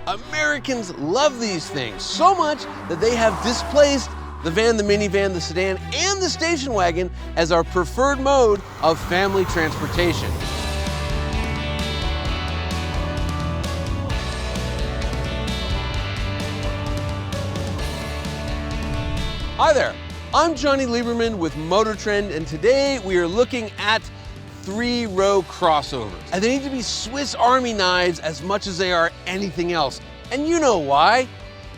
Americans love these things so much that they have displaced the van, the minivan, the sedan, and the station wagon as our preferred mode of family transportation. Hi there, I'm Johnny Lieberman with MotorTrend, and today we are looking at three-row crossovers. And they need to be Swiss Army knives as much as they are anything else. And you know why.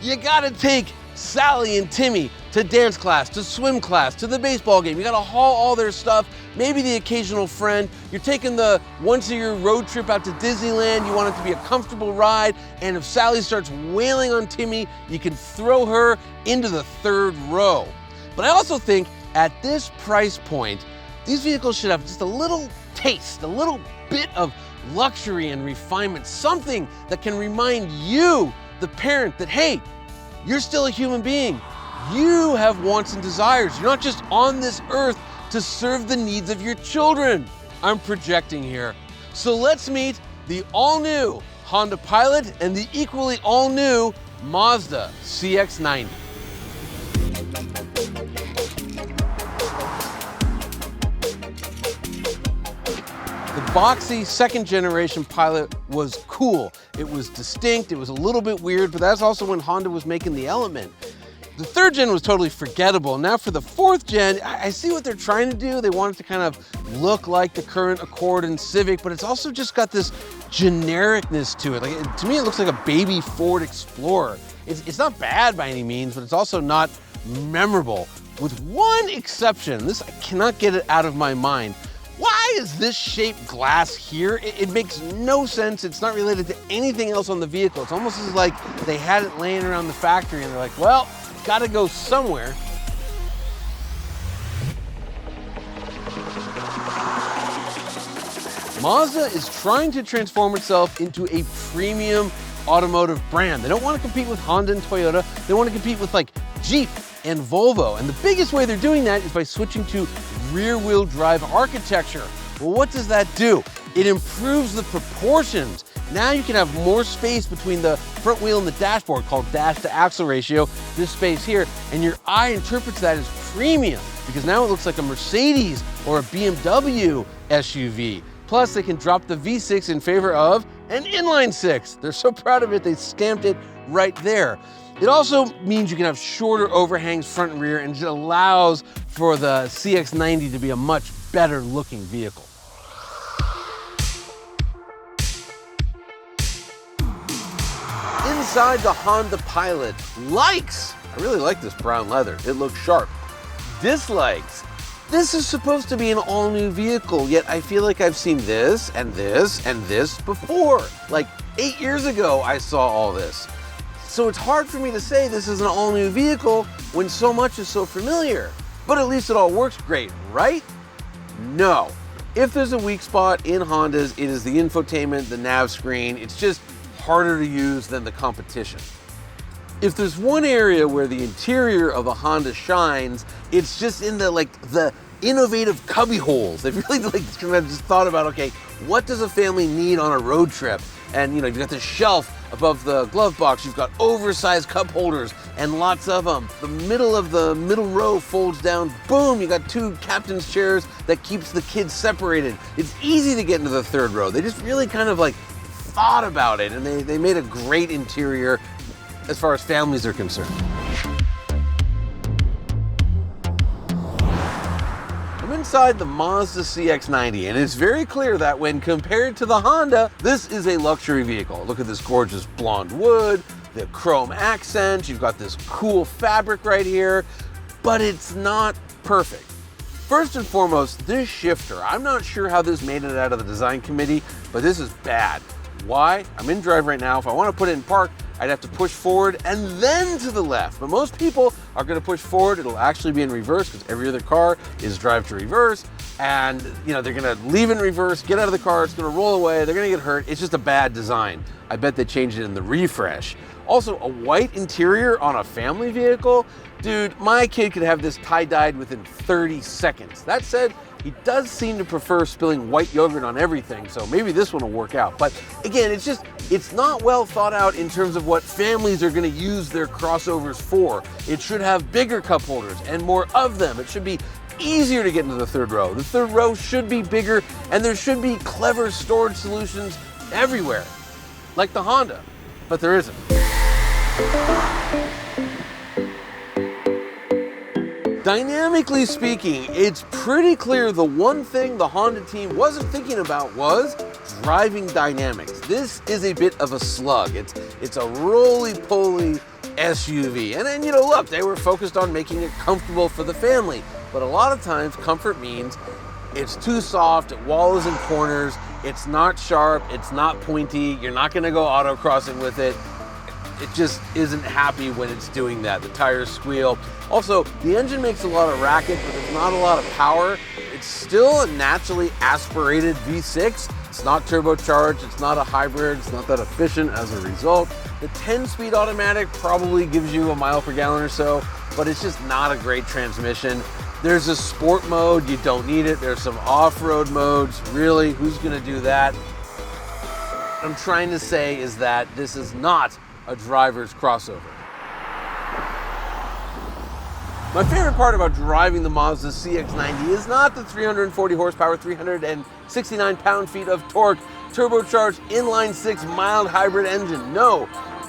You gotta take Sally and Timmy to dance class, to swim class, to the baseball game. You gotta haul all their stuff, maybe the occasional friend. You're taking the once-a-year road trip out to Disneyland. You want it to be a comfortable ride. And if Sally starts wailing on Timmy, you can throw her into the third row. But I also think at this price point, these vehicles should have just a little taste, a little bit of luxury and refinement, something that can remind you, the parent, that hey, you're still a human being. You have wants and desires. You're not just on this earth to serve the needs of your children. I'm projecting here. So let's meet the all-new Honda Pilot and the equally all-new Mazda CX-90. The boxy second generation Pilot was cool. It was distinct, it was a little bit weird, but that's also when Honda was making the Element. The third gen was totally forgettable. Now for the fourth gen, I see what they're trying to do. They want it to kind of look like the current Accord and Civic, but it's also just got this genericness to it. Like, to me, it looks like a baby Ford Explorer. It's not bad by any means, but it's also not memorable. With one exception, this I cannot get it out of my mind. Why is this shaped glass here? It makes no sense. It's not related to anything else on the vehicle. It's almost as like they had it laying around the factory and they're like, well, gotta go somewhere. Mazda is trying to transform itself into a premium automotive brand. They don't want to compete with Honda and Toyota. They want to compete with like Jeep and Volvo. And the biggest way they're doing that is by switching to rear-wheel drive architecture. Well, what does that do? It improves the proportions. Now you can have more space between the front wheel and the dashboard, called dash to axle ratio, this space here, and your eye interprets that as premium because now it looks like a Mercedes or a BMW SUV. Plus, they can drop the V6 in favor of an inline six. They're so proud of it, they stamped it right there. It also means you can have shorter overhangs front and rear, and it allows for the CX-90 to be a much better looking vehicle. Inside the Honda Pilot, likes. I really like this brown leather. It looks sharp. Dislikes. This is supposed to be an all-new vehicle, yet I feel like I've seen this and this and this before. Like 8 years ago, I saw all this. So it's hard for me to say this is an all-new vehicle when so much is so familiar. But at least it all works great, right? No. If there's a weak spot in Hondas, it is the infotainment, the nav screen. It's just harder to use than the competition. If there's one area where the interior of a Honda shines, it's just in the innovative cubby holes. They've really kind of just thought about, okay, what does a family need on a road trip? And you've got this shelf above the glove box, you've got oversized cup holders and lots of them. The middle of the middle row folds down, boom, you got two captain's chairs that keeps the kids separated. It's easy to get into the third row. They just really kind of thought about it, and they made a great interior as far as families are concerned. I'm inside the Mazda CX-90, and it's very clear that when compared to the Honda, this is a luxury vehicle. Look at this gorgeous blonde wood, the chrome accents, you've got this cool fabric right here, but it's not perfect. First and foremost, this shifter. I'm not sure how this made it out of the design committee, but this is bad. Why? I'm in drive right now. If I want to put it in park, I'd have to push forward and then to the left. But most people are going to push forward. It'll actually be in reverse because every other car is drive to reverse. And they're going to leave in reverse, get out of the car, it's going to roll away, they're going to get hurt. It's just a bad design. I bet they changed it in the refresh. Also, a white interior on a family vehicle? Dude, my kid could have this tie-dyed within 30 seconds. That said, He does seem to prefer spilling white yogurt on everything, so maybe this one will work out. But again, it's not well thought out in terms of what families are going to use their crossovers for. It should have bigger cup holders and more of them. It should be easier to get into the third row. The third row should be bigger, and there should be clever storage solutions everywhere, like the Honda, but there isn't. Dynamically speaking, it's pretty clear the one thing the Honda team wasn't thinking about was driving dynamics. This is a bit of a slug. It's a roly-poly SUV. And then, look, they were focused on making it comfortable for the family. But a lot of times, comfort means it's too soft, it wallows in corners, it's not sharp, it's not pointy, you're not gonna go autocrossing with it. It just isn't happy when it's doing that. The tires squeal. Also, the engine makes a lot of racket, but there's not a lot of power. It's still a naturally aspirated V6. It's not turbocharged, it's not a hybrid, it's not that efficient as a result. The 10-speed automatic probably gives you a mile per gallon or so, but it's just not a great transmission. There's a sport mode, you don't need it. There's some off-road modes. Really, who's gonna do that? What I'm trying to say is that this is not a driver's crossover. My favorite part about driving the Mazda CX-90 is not the 340 horsepower, 369 pound-feet of torque, turbocharged inline-six mild hybrid engine. No,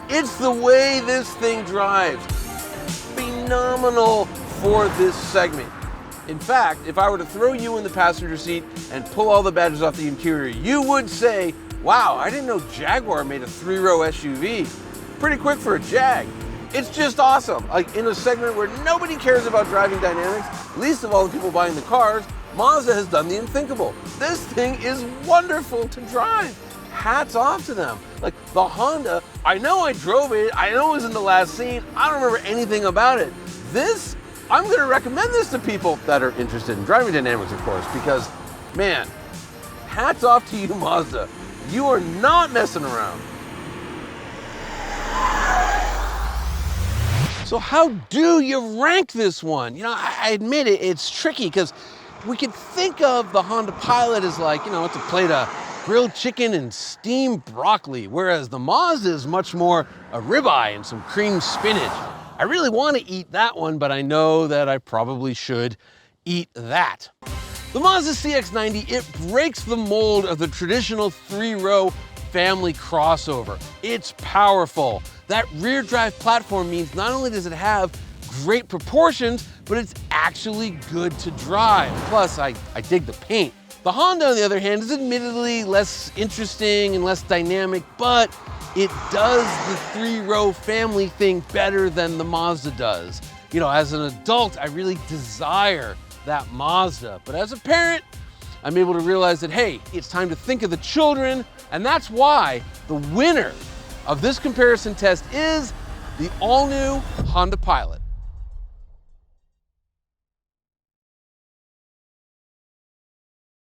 it's the way this thing drives. Phenomenal for this segment. In fact, if I were to throw you in the passenger seat and pull all the badges off the interior, you would say, wow, I didn't know Jaguar made a 3-row SUV. Pretty quick for a Jag. It's just awesome. Like, in a segment where nobody cares about driving dynamics, least of all the people buying the cars, Mazda has done the unthinkable. This thing is wonderful to drive. Hats off to them. Like, the Honda, I know I drove it, I know it was in the last scene, I don't remember anything about it. This, I'm gonna recommend this to people that are interested in driving dynamics, of course, because, man, hats off to you, Mazda. You are not messing around. So how do you rank this one? I admit it's tricky because we could think of the Honda Pilot as like, it's a plate of grilled chicken and steamed broccoli, whereas the Mazda is much more a ribeye and some creamed spinach. I really want to eat that one, but I know that I probably should eat that. The Mazda CX-90, it breaks the mold of the traditional 3-row family crossover. It's powerful. That rear drive platform means not only does it have great proportions, but it's actually good to drive. Plus, I dig the paint. The Honda, on the other hand, is admittedly less interesting and less dynamic, but it does the 3-row family thing better than the Mazda does. As an adult, I really desire that Mazda, but as a parent, I'm able to realize that, hey, it's time to think of the children, and that's why the winner of this comparison test is the all-new Honda Pilot.